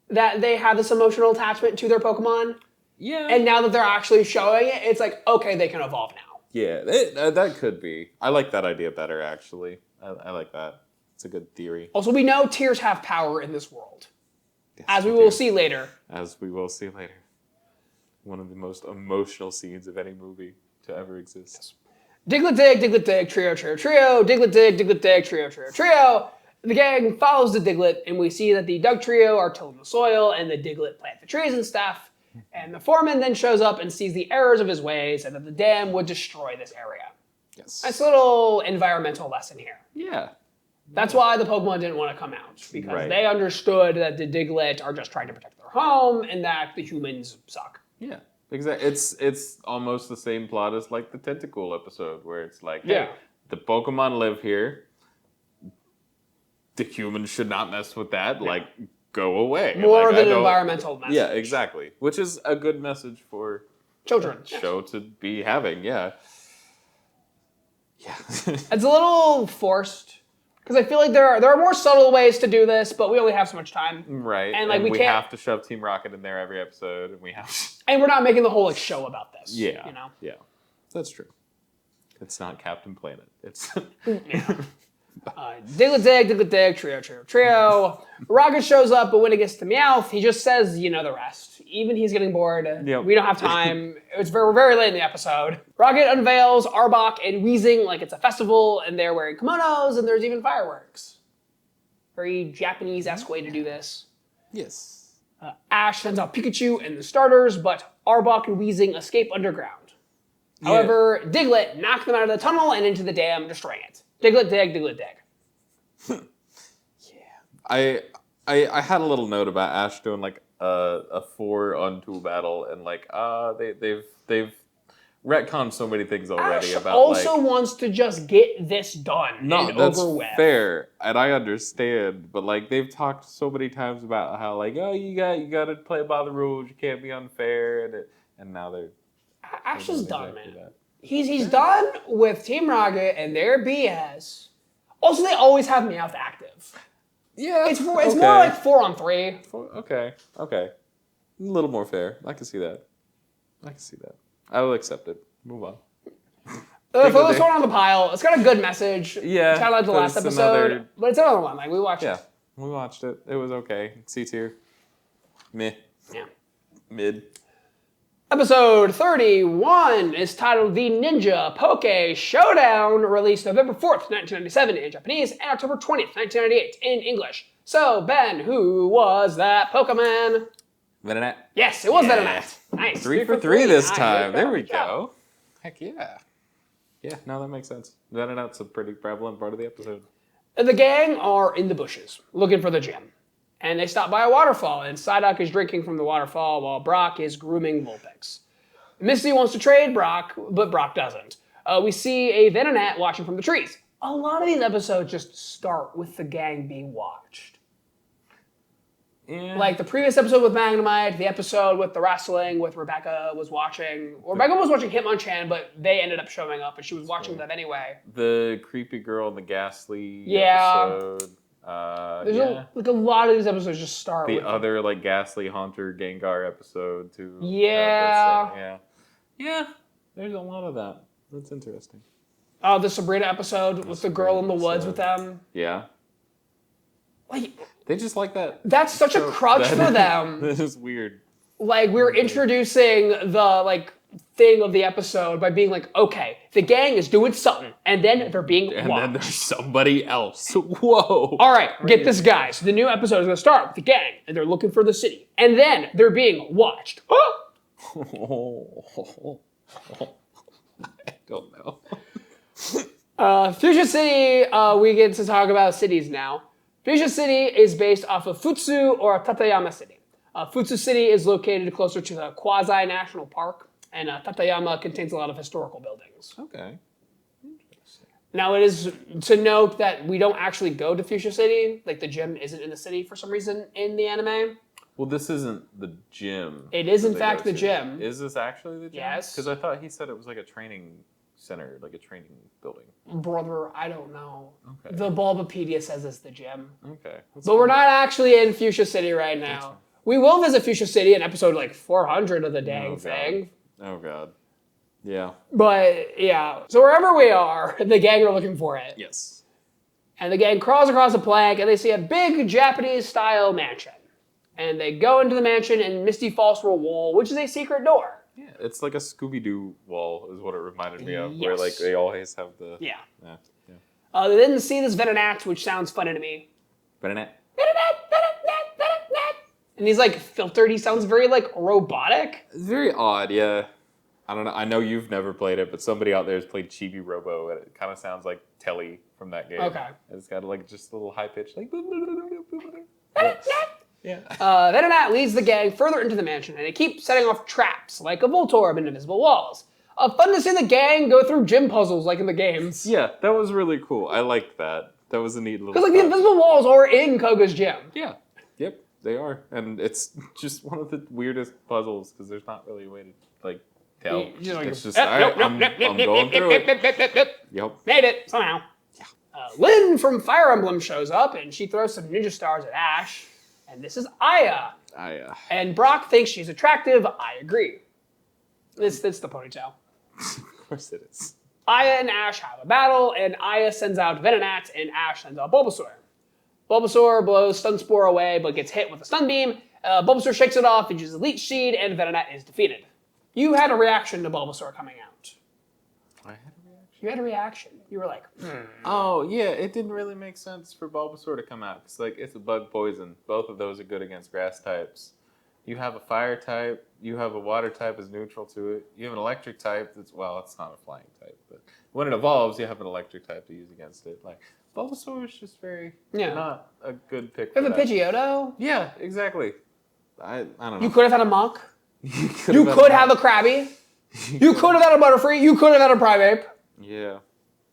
that they have this emotional attachment to their Pokemon. Yeah. And now that they're actually showing it, it's like, okay, they can evolve now. Yeah, that could be. I like that idea better, actually. I like that. It's a good theory. Also, we know tears have power in this world. Yes, as we will see later. As we will see later. One of the most emotional scenes of any movie to ever exist. Diglett dig, trio, Diglett dig, trio. The gang follows the Diglett, and we see that the Doug trio are tilling the soil, and the Diglett plant the trees and stuff. And the foreman then shows up and sees the errors of his ways, and that the dam would destroy this area. Yes. Nice little environmental lesson here. Yeah. That's why the Pokemon didn't want to come out, because they understood that the Diglett are just trying to protect their home, and that the humans suck. Yeah, exactly. It's almost the same plot as like the Tentacool episode, where it's like, hey, the Pokemon live here. The humans should not mess with that. Yeah. Like, go away. More than an environmental message. Yeah, exactly. Which is a good message for children. Show to be having. Yeah. It's a little forced. Because I feel like there are more subtle ways to do this, but we only have so much time. Right. And like we have to shove Team Rocket in there every episode, and we have to... And we're not making the whole like show about this. Yeah. You know? Yeah. That's true. It's not Captain Planet. It's Diglett dig, trio. Rocket shows up, but when it gets to Meowth, he just says, you know the rest. Even he's getting bored. Yep. We don't have time. We're very late in the episode. Rocket unveils Arbok and Weezing like it's a festival, and they're wearing kimonos, and there's even fireworks. Very Japanese-esque way to do this. Yes. Ash sends out Pikachu and the starters, but Arbok and Weezing escape underground. Yeah. However, Diglett knocks them out of the tunnel and into the dam, destroying it. Diglett dig. Yeah. I had a little note about Ash doing like a 4-on-2 battle, and like they've retconned so many things already. Ash about also like, wants to just get this done and that's over with. Fair, and I understand, but like they've talked so many times about how like, oh, you got to play by the rules, you can't be unfair, and now they're Ash is done, man. He's done with Team Rocket and their BS. Also, they always have Meowth active. Yeah, it's more like 4-on-3. Okay. little more fair. I can see that. I will accept it. Move on. The first one on the pile. It's got a good message. Yeah. It's kind of like the last episode, but it's another one. Like we watched. Yeah, we watched it. It was okay. C tier. Meh. Yeah. Mid. Episode 31 is titled The Ninja Poke Showdown, released November 4th, 1997 in Japanese, and October 20th, 1998 in English. So, Ben, who was that Pokemon? Venonat. Yes, it was Venonat. Nice. 3 for 3 this Nice. time. Good There job, we good job. go. Heck yeah. Yeah, no, that makes sense. Venonat's a pretty prevalent part of the episode. The gang are in the bushes, looking for the gem. And they stop by a waterfall, and Psyduck is drinking from the waterfall while Brock is grooming Vulpix. Misty wants to trade Brock, but Brock doesn't. We see a Venonat watching from the trees. A lot of these episodes just start with the gang being watched. Yeah. Like the previous episode with Magnemite, the episode with the wrestling with Rebecca was watching. Rebecca was watching Hitmonchan, but they ended up showing up, and she was watching them anyway. The creepy girl in the ghastly Yeah. episode. There's a lot of these episodes just start The with other like ghastly haunter Gengar episode too. Yeah. Yeah. There's a lot of that. That's interesting. the Sabrina episode with the girl in the woods with them. Yeah. Like They just like that. that's such a crutch for them. This is weird. Like we're introducing the thing of the episode by being like, okay, the gang is doing something, and then they're being And watched. then there's somebody else. Whoa. All right, get this, guys. The new episode is going to start with the gang, and they're looking for the city, and then they're being watched. I don't know. Fuchsia City, we get to talk about cities now. Fuchsia City is based off of Futsu or Tateyama City. Futsu City is located closer to the quasi-national park, and Tateyama contains a lot of historical buildings. Okay. Now, it is to note that we don't actually go to Fuchsia City. Like, the gym isn't in the city for some reason in the anime. Well, this isn't the gym. It is, that in they fact, go the to. gym. Is this actually the gym? Yes. Because I thought he said it was like a training center, like a training building. Brother, I don't know. Okay. The Bulbapedia says it's the gym. Okay. But we're not actually in Fuchsia City right now. We will visit Fuchsia City in episode 400 of the dang thing. Oh, God. Yeah. But, yeah. So wherever we are, the gang are looking for it. Yes. And the gang crawls across a plank, and they see a big Japanese-style mansion. And they go into the mansion, and Misty falls through a wall, which is a secret door. Yeah, it's like a Scooby-Doo wall is what it reminded me of, Yes. where they always have the... Yeah. Yeah. They then see this Venonat, which sounds funny to me. Venonat. And he's filtered. He sounds very robotic. It's very odd, yeah. I don't know. I know you've never played it, but somebody out there has played Chibi Robo, and it kind of sounds like Telly from that game. Okay. It's got just a little high pitch, like. Yeah. Venonat leads the gang further into the mansion, and they keep setting off traps like a Voltorb and invisible walls. Fun to see the gang go through gym puzzles like in the games. Yeah, that was really cool. I liked that. That was a neat little. Because the invisible walls are in Koga's gym. Yeah. Yep. They are, and it's just one of the weirdest puzzles because there's not really a way to tell. It's just all right. I'm going through it. Yep. Made it somehow. Yeah. Lynn from Fire Emblem shows up, and she throws some ninja stars at Ash. And this is Aya. And Brock thinks she's attractive. I agree. It's the ponytail. Of course it is. Aya and Ash have a battle, and Aya sends out Venonat, and Ash sends out Bulbasaur. Bulbasaur blows Stun Spore away, but gets hit with a Stun Beam. Bulbasaur shakes it off, and uses Leech Seed, and Venonat is defeated. You had a reaction to Bulbasaur coming out. I had a reaction. You had a reaction. You were like, Oh, yeah, it didn't really make sense for Bulbasaur to come out. Because, it's a bug poison. Both of those are good against grass types. You have a fire type. You have a water type as neutral to it. You have an electric type that's, it's not a flying type. But when it evolves, you have an electric type to use against it. Bulbasaur is just very not a good pick for you have a Pidgeotto? Yeah, exactly. I don't know. You could have had a Monk. You could have a Krabby. You could have had a Butterfree. You could have had a Primeape. Yeah.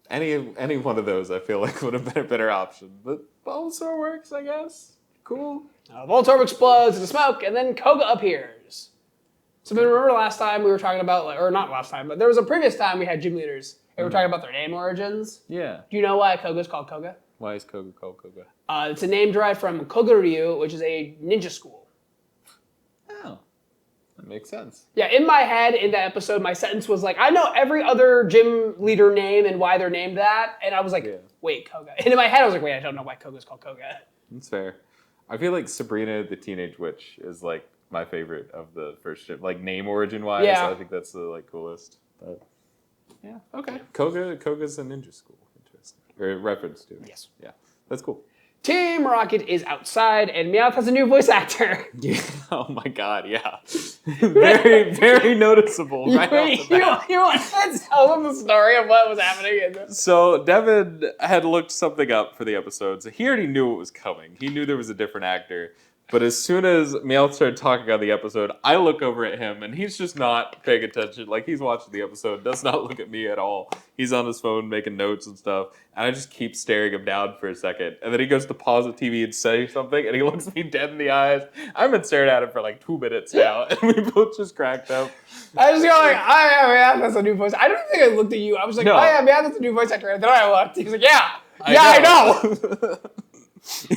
Any one of those I feel like would have been a better option. But Bulbasaur works, I guess. Cool. Voltorb explodes into smoke, and then Koga appears. So remember last time we were talking about, or not last time, but there was a previous time we had gym leaders, and we were talking about their name origins. Yeah. Do you know why Koga's called Koga? Why is Koga called Koga? It's a name derived from Kogaryu, which is a ninja school. Oh. That makes sense. Yeah, in my head, in that episode, my sentence was like, I know every other gym leader name and why they're named that. And I was like, wait, Koga. And in my head, I was like, wait, I don't know why Koga's called Koga. That's fair. I feel like Sabrina the Teenage Witch is like my favorite of the first gym. Like name origin wise, I think that's the like coolest. But yeah, okay. Koga's a ninja school. Interesting. Or reference to it. Yes. Yeah, that's cool. Team Rocket is outside, and Meowth has a new voice actor. Yeah. Oh my god, yeah. Very, very noticeable. You want to tell them the story of what was happening in this? So Devon had looked something up for the episode, so he already knew it was coming. He knew there was a different actor. But as soon as Meowth started talking on the episode, I look over at him, and he's just not paying attention. Like, he's watching the episode, does not look at me at all. He's on his phone making notes and stuff, and I just keep staring him down for a second. And then he goes to pause the TV and say something, and he looks me dead in the eyes. I've been staring at him for like 2 minutes now, and we both just cracked up. I just go like, oh yeah, that's a new voice. I don't think I looked at you. I was like, oh yeah, that's a new voice actor. And then I looked. He was like, yeah, I know.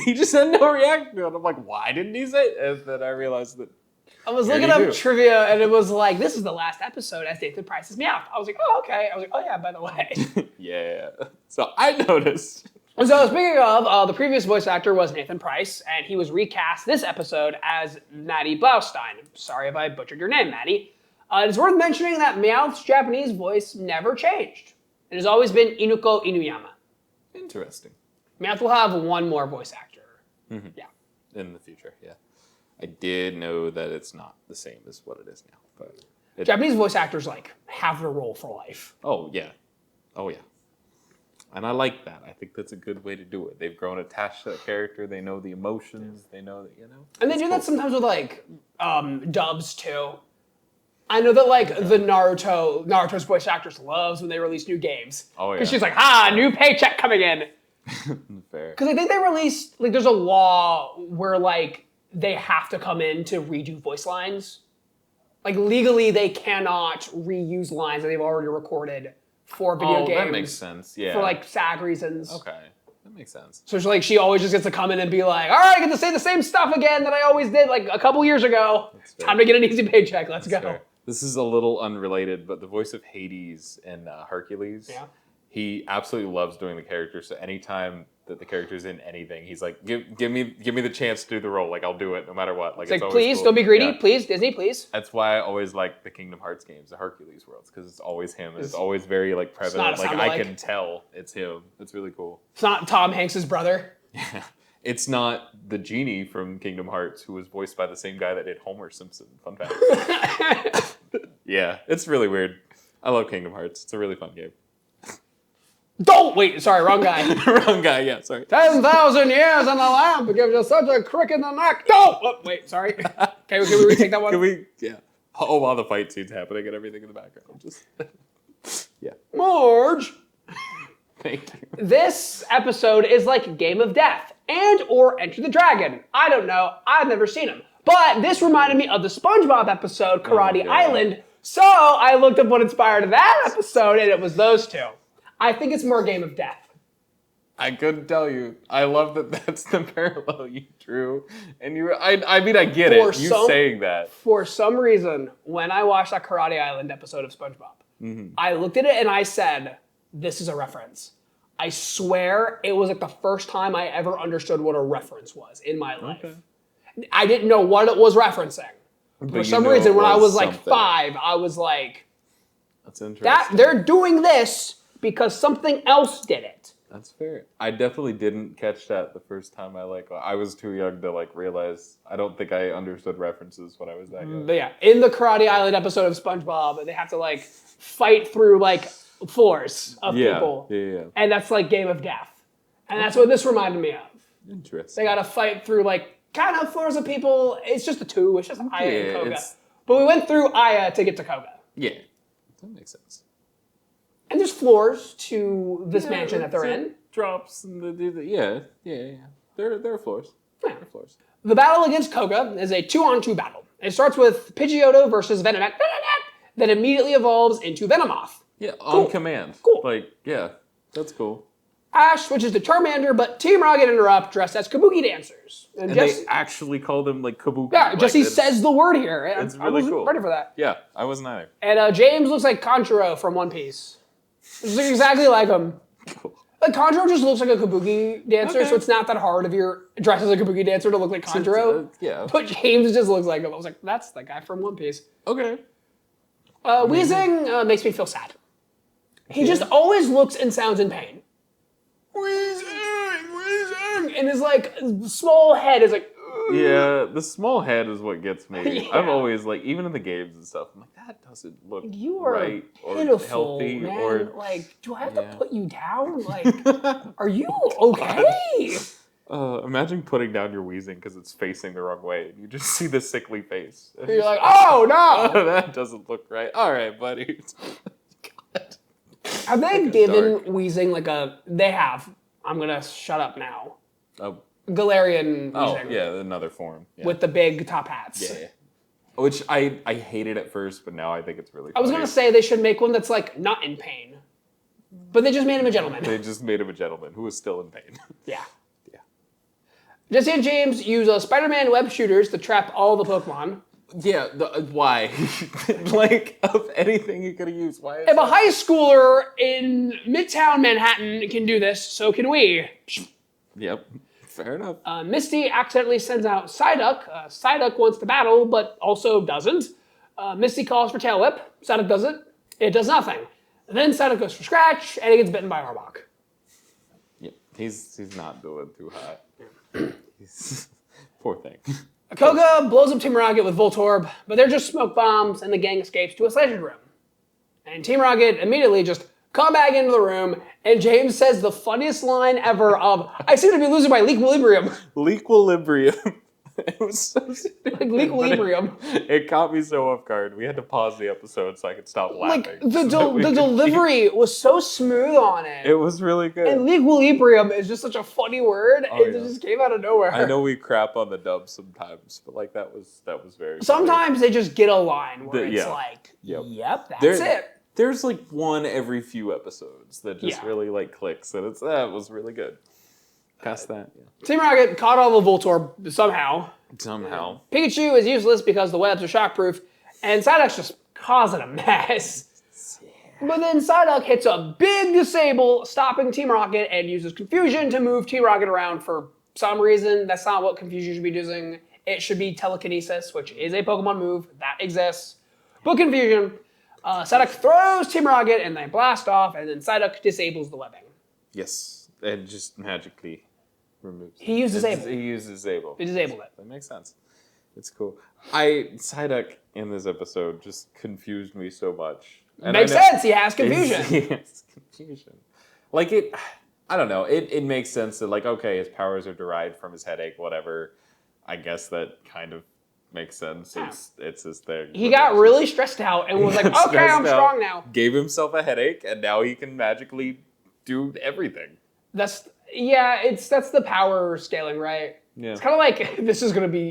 He just had no reaction to it. I'm like, why didn't he say it? And then I realized that I was looking up trivia, and it was like, this is the last episode as Nathan Price's Meowth. I was like, oh, okay. I was like, oh, yeah, by the way. Yeah. So I noticed. So speaking of, the previous voice actor was Nathan Price, and he was recast this episode as Maddie Blaustein. Sorry if I butchered your name, Maddie. It's worth mentioning that Meowth's Japanese voice never changed. It has always been Inuko Inuyama. Interesting. Meowth will have one more voice actor. Mm-hmm. Yeah. In the future, yeah. I did know that it's not the same as what it is now. But Japanese voice actors, like, have their role for life. Oh, yeah. Oh, yeah. And I like that. I think that's a good way to do it. They've grown attached to that character. They know the emotions. They know that, you know. And they do that sometimes with, like, dubs, too. I know that, like, the Naruto's voice actress loves when they release new games. Oh, yeah. Because she's like, new paycheck coming in. Fair. Because I think they released, like, there's a law where, like, they have to come in to redo voice lines. Like, legally, they cannot reuse lines that they've already recorded for video games. Oh, that makes sense, yeah. For, like, SAG reasons. Okay, that makes sense. So, it's like, she always just gets to come in and be like, all right, I get to say the same stuff again that I always did, like, a couple years ago. Time to get an easy paycheck. Let's go. Fair. This is a little unrelated, but the voice of Hades in Hercules, he absolutely loves doing the character. So anytime that the character's in anything, he's like, give me the chance to do the role. Like, I'll do it no matter what. Like, it's like, please, don't be greedy. Yeah. Please, Disney, please. That's why I always like the Kingdom Hearts games, the Hercules worlds, because it's always him. It's always very, like, prevalent. Like, I can tell it's him. It's really cool. It's not Tom Hanks' brother. Yeah. It's not the genie from Kingdom Hearts, who was voiced by the same guy that did Homer Simpson. Fun fact. Yeah, it's really weird. I love Kingdom Hearts. It's a really fun game. Sorry, wrong guy. Wrong guy, yeah, sorry. 10,000 years in the lamp gives you such a crick in the neck. Sorry. Can we retake that one? Yeah. Oh, while the fight scene's happening and everything in the background. Yeah. Marge. Thank you. This episode is like Game of Death and or Enter the Dragon. I don't know. I've never seen them. But this reminded me of the SpongeBob episode, Karate Island. So I looked up what inspired that episode, and it was those two. I think it's more Game of Death. I couldn't tell you. I love that that's the parallel you drew. And I mean, I get it. You saying that. For some reason, when I watched that Karate Island episode of SpongeBob, I looked at it and I said, this is a reference. I swear it was like the first time I ever understood what a reference was in my life. Okay. I didn't know what it was referencing. For some reason, when I was like 5, I was like, that's interesting. They're doing this because something else did it. That's fair. I definitely didn't catch that the first time. I was too young to like realize. I don't think I understood references when I was that young. But yeah, in the Karate Island episode of SpongeBob, they have to like fight through like floors of people. Yeah. And that's like Game of Death. And that's what this reminded me of. Interesting. They got to fight through like kind of floors of people. It's just the two. It's just Aya and Koga. But we went through Aya to get to Koga. Yeah, that makes sense. And there's floors to this mansion that they're in. Drops and yeah. There are floors. Yeah. There are floors. The battle against Koga is a 2-on-2 battle. It starts with Pidgeotto versus Venomoth, that immediately evolves into Venomoth. Yeah, on command. Cool. Like, yeah, that's cool. Ash switches to Charmander, but Team Rocket interrupt dressed as kabuki dancers. And they actually call them like kabuki. Yeah, Jesse says the word here. It's really cool. Ready for that. Yeah, I wasn't either. And James looks like Conchuro from One Piece. Just like exactly like him. Like Conchuro just looks like a kabuki dancer, so it's not that hard if you're dressed as a kabuki dancer to look like Conchuro. Yeah. But James just looks like him. I was like, that's the guy from One Piece. Okay. Weezing makes me feel sad. He just always looks and sounds in pain. Weezing, and his like small head is like. Yeah, the small head is what gets me. Yeah. I'm always like, even in the games and stuff, I'm like, that doesn't look you are right or pitiful, healthy man. or like, do I have to put you down? Like, are you okay? Imagine putting down your Weezing because it's facing the wrong way and you just see the sickly face. You're like, oh no, that doesn't look right. All right, buddy. God. Have they given Weezing like a? They have. I'm gonna shut up now. Galarian Weezing. Oh, yeah, another form. Yeah. With the big top hats. Yeah. Which I hated at first, but now I think it's really funny. I was gonna say they should make one that's like not in pain. But they just made him a gentleman. They just made him a gentleman who was still in pain. Yeah. Yeah. Jesse and James use Spider-Man web shooters to trap all the Pokemon. Yeah, why? Like, of anything you could have used, why? If a high schooler in Midtown Manhattan can do this, so can we. Yep, fair enough. Misty accidentally sends out Psyduck. Psyduck wants to battle, but also doesn't. Misty calls for Tail Whip. Psyduck does it. It does nothing. And then Psyduck goes for Scratch, and he gets bitten by Arbok. Yep, he's not doing too hot. He's poor thing. Koga blows up Team Rocket with Voltorb, but they're just smoke bombs, and the gang escapes to a sledge room. And Team Rocket immediately just come back into the room, and James says the funniest line ever of, I seem to be losing my Leaquilibrium. Leaquilibrium. It was so stupid. Like Leaquilibrium. It caught me so off guard. We had to pause the episode so I could stop laughing. Like, the delivery was so smooth on it. It was really good. And Leaquilibrium is just such a funny word. It just came out of nowhere. I know we crap on the dub sometimes, but like that was very Sometimes funny. they just get a line where it's like, yep, that's it. There's like one every few episodes that just really like clicks, and that was really good. Past that, Team Rocket caught all the Voltorb somehow. Pikachu is useless because the webs are shockproof, and Psyduck's just causing a mess. But then Psyduck hits a big disable, stopping Team Rocket, and uses Confusion to move Team Rocket around for some reason. That's not what Confusion should be using. It should be Telekinesis, which is a Pokemon move that exists. But Confusion, Psyduck throws Team Rocket, and they blast off, and then Psyduck disables the webbing. Yes, and just magically removes it. He used Disable. He used Disable. He disabled it. That makes sense. It's cool. Psyduck in this episode just confused me so much. And makes sense. He has confusion. He has confusion. Like I don't know. It makes sense that like, okay, his powers are derived from his headache, whatever. I guess that kind of makes sense. Yeah. It's his thing. He got really stressed out and was like, okay, I'm strong now. Gave himself a headache, and now he can magically do everything. That's the power scaling, right? Yeah. It's kind of like,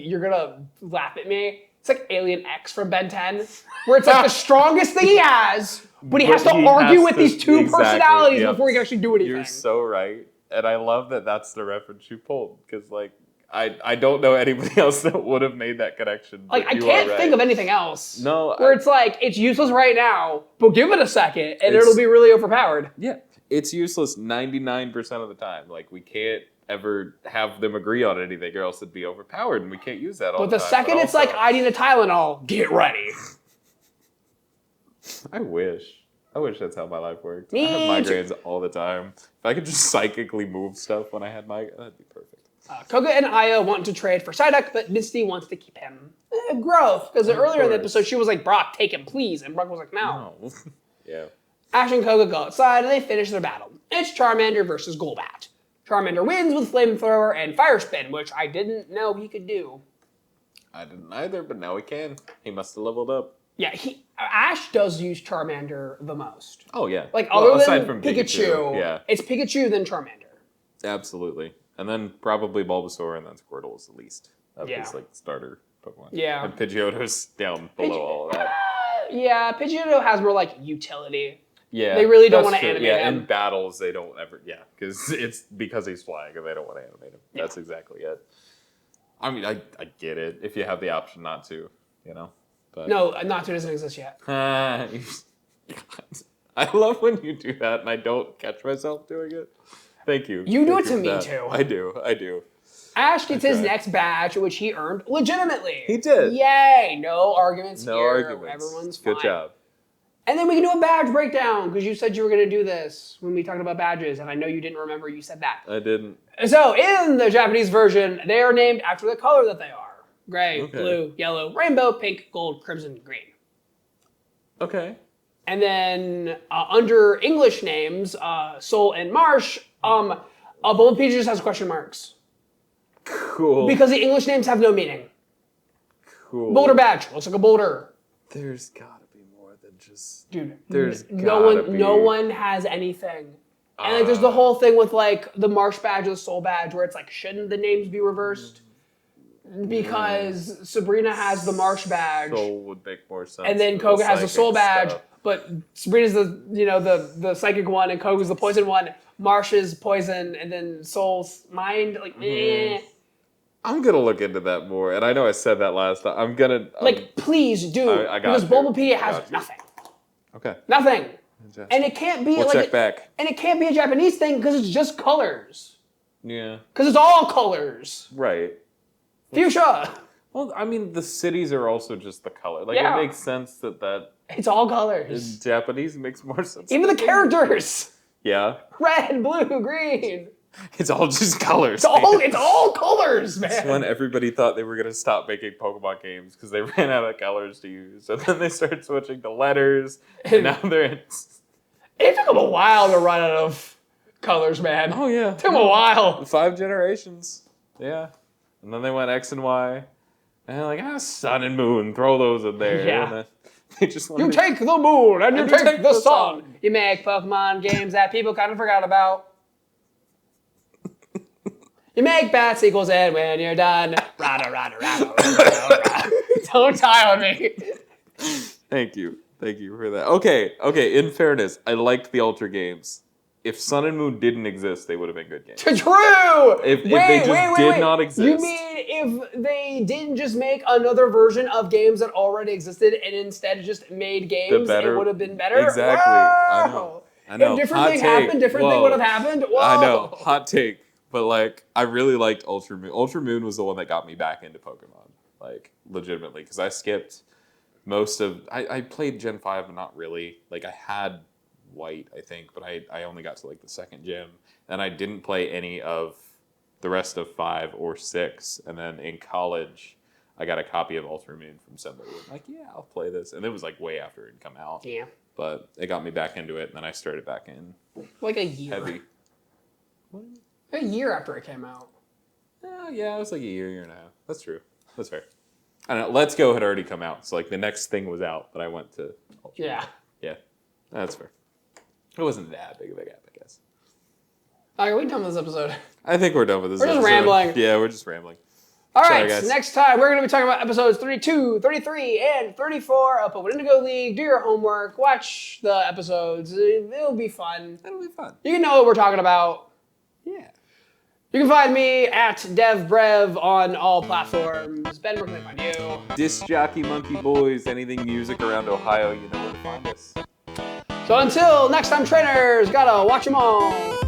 you're gonna laugh at me. It's like Alien X from Ben 10, where it's like the strongest thing he has, but he has to argue with these two personalities before he can actually do anything. You're so right. And I love that that's the reference you pulled, because like, I don't know anybody else that would have made that connection. Like, I can't think of anything else. No. Where it's like, it's useless right now, but give it a second, and it'll be really overpowered. Yeah. It's useless 99% of the time. Like, we can't ever have them agree on anything, or else it'd be overpowered, and we can't use that all the time. But the second it's like, I need a Tylenol, get ready. I wish that's how my life worked. Me I have migraines all the time. If I could just psychically move stuff when I had migraines, that'd be perfect. Koga and Aya want to trade for Psyduck, but Misty wants to keep him. Growth, because earlier in the episode, she was like, Brock, take him, please. And Brock was like, no. Yeah. Ash and Koga go outside, and they finish their battle. It's Charmander versus Golbat. Charmander wins with Flamethrower and Fire Spin, which I didn't know he could do. I didn't either, but now he can. He must have leveled up. Yeah, Ash does use Charmander the most. Oh, yeah. Like, other aside than from Pikachu, yeah. It's Pikachu, then Charmander. Absolutely. And then probably Bulbasaur, and then Squirtle is the least of his like starter Pokemon. Yeah. And Pidgeotto's down below all of that. Yeah, Pidgeotto has more like utility. Yeah, They really don't that's want to true. animate Yeah, him. in battles they don't ever. Yeah, because he's flying and they don't want to animate him. Yeah. That's exactly it. I mean, I get it if you have the option not to, you know. But No, Natsu doesn't exist yet. I love when you do that and I don't catch myself doing it. Thank you. You do Thank it to you for me, that. too. I do. Ash gets his tried. next badge, which he earned legitimately. He did. Yay! No arguments No here. arguments. Everyone's fine. Good job. And then we can do a badge breakdown, because you said you were going to do this when we talked about badges, and I know you didn't remember you said that. I didn't. So, in the Japanese version, they are named after the color that they are. Gray, Okay. blue, yellow, rainbow, pink, gold, crimson, green. Okay. And then under English names, Soul and Marsh, Bullet Peach just has question marks. Cool. Because the English names have no meaning. Cool. Boulder badge, looks like a boulder. There's gotta be more than just. Dude, There's no one has anything. And like, there's the whole thing with like the Marsh badge or the Soul badge where it's like, shouldn't the names be reversed? Because Sabrina has the Marsh badge, Soul would make more sense. and then for Koga has the psychic Soul badge, stuff. but Sabrina's the psychic one, and Koga's the poison one. Marsh is poison, and then Soul's mind. Like, I'm gonna look into that more, and I know I said that last time. I'm gonna please do, I got because you. Bulbapedia I has got you. nothing, Okay. nothing, and it can't be We'll like check back. and it can't be a Japanese thing because it's just colors, Yeah. because it's all colors. Right. Fuchsia, Well, I mean, the cities are also just the color. Like, Yeah. it makes sense that it's all in colors. Japanese makes more sense. Even the characters, Yeah. red, blue, green. It's all just colors. It's all colors, man. It's when everybody thought they were going to stop making Pokemon games because they ran out of colors to use. And then they started switching to letters. And now they're in... It took them a while to run out of colors, man. Oh, yeah. It took them a while. 5 generations. Yeah. And then they went X and Y. And they're like, sun and moon, throw those in there. Yeah. And then they just You wanted to... take the moon and you And you take take the the sun. sun. You make Pokemon games that people kind of forgot about. You make bat sequels, and when you're done, rada, rada, rada, rada, rada. Don't tie on me. Thank you for that. Okay, in fairness, I liked the Ultra games. If Sun and Moon didn't exist, they would have been good games. True! If they just did not exist. You mean if they didn't just make another version of games that already existed and instead just made games, it would have been better? Exactly. Wow. I know. If different Hot thing take. happened, different thing Whoa. would have happened. Whoa. I know. Hot take. But, like, I really liked Ultra Moon. Ultra Moon was the one that got me back into Pokemon. Like, legitimately. Because I skipped most of... I played Gen 5, but not really. Like, I had White, I think, but I only got to, like, the second gym. And I didn't play any of the rest of 5 or 6. And then in college, I got a copy of Ultra Moon from somebody. I'm like, yeah, I'll play this. And it was, like, way after it had come out. Yeah. But it got me back into it, and then I started back in Like a year. heavy. A year after it came out. Yeah, it was like a year and a half. That's true. That's fair. I don't know. Let's Go had already come out, so like the next thing was out, but I went to Ultra. Yeah. Yeah, that's fair. It wasn't that big of a gap, I guess. All right, are we done with this episode? I think we're done with this We're just episode. rambling. Yeah, we're just rambling. All Sorry, right, guys. next time we're going to be talking about episodes 32, 33, and 34 of Pokemon Indigo League. Do your homework, watch the episodes. It'll be fun. That'll be fun. You can know what we're talking about. Yeah. You can find me at DevBrev on all platforms. Ben, where can they find you? Discjockeymonkeyboys, anything music around Ohio, you know where to find us. So until next time, trainers, gotta watch them all.